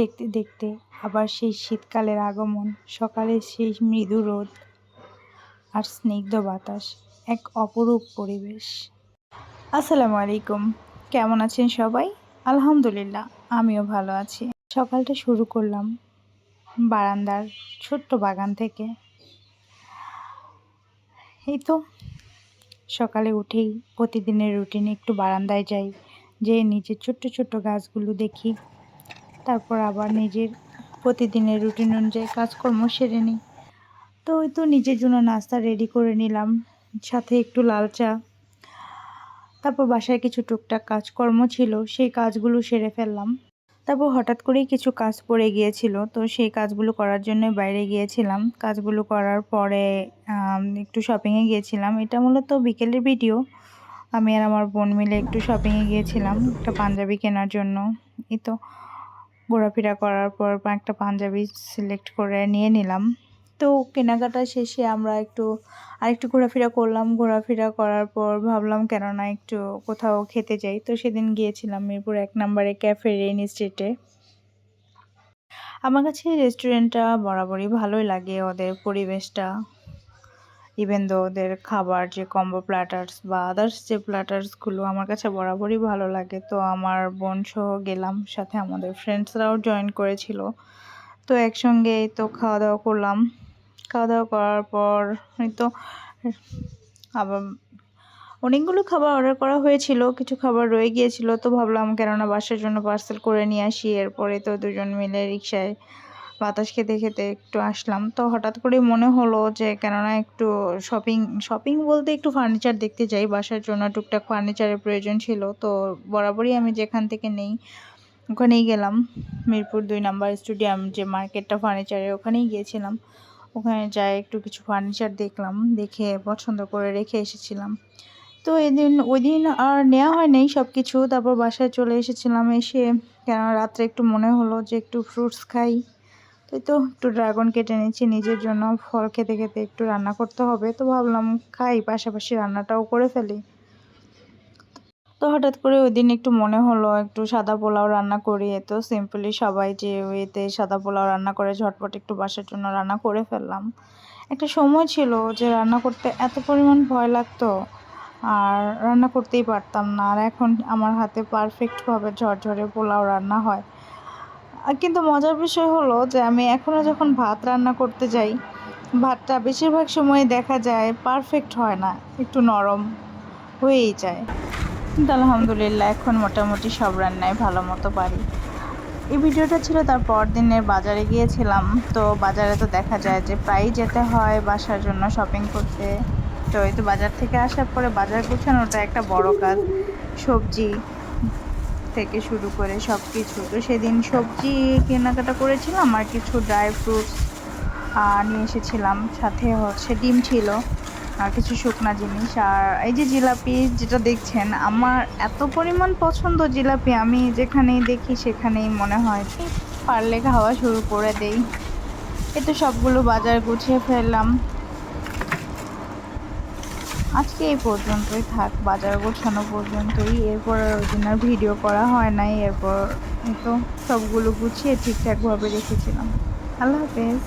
দেখতে দেখতে আবার সেই শীতকালের আগমন, সকালে সেই মৃদু রোদ আর স্নিগ্ধ বাতাস, এক অপরূপ পরিবেশ। আসসালামু আলাইকুম, কেমন আছেন সবাই? আলহামদুলিল্লাহ, আমিও ভালো আছি। সকালটা শুরু করলাম বারান্দার ছোট্ট বাগান থেকে। এই তো সকালে উঠেই প্রতিদিনের রুটিনে একটু বারান্দায় যাই, যেয়ে নিজের ছোট্ট ছোট্ট গাছগুলো দেখি, তারপর আবার নিজের প্রতিদিনের রুটিন অনুযায়ী কাজকর্ম সেরে নিই। তো ওই তো নিজের জন্য নাস্তা রেডি করে নিলাম, সাথে একটু লাল চা। তারপর বাসায় কিছু টুকটাক কাজকর্ম ছিল, সেই কাজগুলো সেরে ফেললাম। তারপর হঠাৎ করেই কিছু কাজ পড়ে গিয়েছিল, তো সেই কাজগুলো করার জন্য বাইরে গিয়েছিলাম। কাজগুলো করার পরে একটু শপিংয়ে গিয়েছিলাম। এটা মূলত বিকেলের ভিডিও। আমি আর আমার বোন মিলে একটু শপিংয়ে গিয়েছিলাম একটা পাঞ্জাবি কেনার জন্য। এই তো ঘোরাফেরা করার পর একটা পাঞ্জাবি সিলেক্ট করে নিয়ে নিলাম। তো কেনাকাটা শেষে আমরা আরেকটু ঘোরাফেরা করলাম। ঘোরাফেরা করার পর ভাবলাম কেননা একটু কোথাও খেতে যাই। তো সেদিন গিয়েছিলাম মিরপুর 1 নম্বরে ক্যাফে রেইন স্ট্রিটে। আমার কাছে এই রেস্টুরেন্টটা বরাবরই ভালোই লাগে, ওদের পরিবেশটা, ইভেন দো ওদের খাবার যে কম্বো প্ল্যাটার্স বা আদার্স যে প্ল্যাটার্সগুলো আমার কাছে বরাবরই ভালো লাগে। তো আমার বোন সহ গেলাম, সাথে আমাদের ফ্রেন্ডসরাও জয়েন করেছিল। তো একসঙ্গে এই তো খাওয়া দাওয়া করলাম। খাওয়া দাওয়া করার পর এই তো আবার অনেকগুলো খাবার অর্ডার করা হয়েছিল, কিছু খাবার রয়ে গিয়েছিল। তো ভাবলাম কেননা বাসার জন্য পার্সেল করে নিয়ে আসি। এরপরে তো দুজন মিলে রিকশায় বাতাস খেতে খেতে একটু আসলাম। তো হঠাৎ করে মনে হলো যে কেননা একটু শপিং বলতে একটু ফার্নিচার দেখতে যাই, বাসার জন্য টুকটাক ফার্নিচারের প্রয়োজন ছিল। তো বরাবরই আমি যেখান থেকে নেই ওখানেই গেলাম। মিরপুর 2 নম্বর স্টেডিয়াম যে মার্কেটটা ফার্নিচারের, ওখানেই গিয়েছিলাম। ওখানে যাই একটু কিছু ফার্নিচার দেখলাম, দেখে পছন্দ করে রেখে এসেছিলাম। তো ওই দিন আর নেওয়া হয় নাই সব কিছু। তারপর বাসায় চলে এসেছিলাম। এসে কেননা রাত্রে একটু মনে হলো যে একটু ফ্রুটস খাই। তো একটু ড্রাগন কেটে নিচ্ছি নিজের জন্য। ফল খেতে খেতে একটু রান্না করতে হবে, তো ভাবলাম খাই, পাশাপাশি রান্নাটাও করে ফেলি। তো হঠাৎ করে ওই দিন একটু মনে হলো একটু সাদা পোলাও রান্না করি। তো সিম্পলি সবাই যে ওয়েতে সাদা পোলাও রান্না করে ঝটপট একটু বাসার জন্য রান্না করে ফেললাম। একটা সময় ছিল যে রান্না করতে এত পরিমাণ ভয় লাগতো, আর রান্না করতেই পারতাম না। আর এখন আমার হাতে পারফেক্টভাবে ঝরঝরে পোলাও রান্না হয়। কিন্তু মজার বিষয় হলো যে আমি এখনও যখন ভাত রান্না করতে যাই, ভাতটা বেশিরভাগ সময় দেখা যায় পারফেক্ট হয় না, একটু নরম হয়েই যায়। কিন্তু আলহামদুলিল্লাহ এখন মোটামুটি সব রান্নাই ভালো মতো পারি। এই ভিডিওটা ছিল তার পর দিনের বাজারে গিয়েছিলাম। তো বাজারে তো দেখা যায় যে প্রায়ই যেতে হয় বাসার জন্য শপিং করতে। তো এই তো বাজার থেকে আসার পরে বাজার গোছানোটা একটা বড় কাজ, সবজি থেকে শুরু করে সব কিছু। তো সেদিন সবজি কেনাকাটা করেছিলাম আর কিছু ড্রাই ফ্রুটস নিয়ে এসেছিলাম, সাথে হচ্ছে ডিম ছিল আর কিছু শুকনা জিনিস। আর এই যে জিলাপি যেটা দেখছেন, আমার এত পরিমাণ পছন্দ জিলাপি, আমি যেখানেই দেখি সেখানেই মনে হয় পারলে খাওয়া শুরু করে দেই। তো সবগুলো বাজার গুছিয়ে ফেললাম। আজকে এই পর্যন্তই থাক, বাজার গোছানো পর্যন্তই। এরপর ওই দিন আর ভিডিও করা হয় নাই। এরপর তো সবগুলো গুছিয়ে ঠিকঠাকভাবে রেখেছিলাম। আল্লাহ হাফেজ।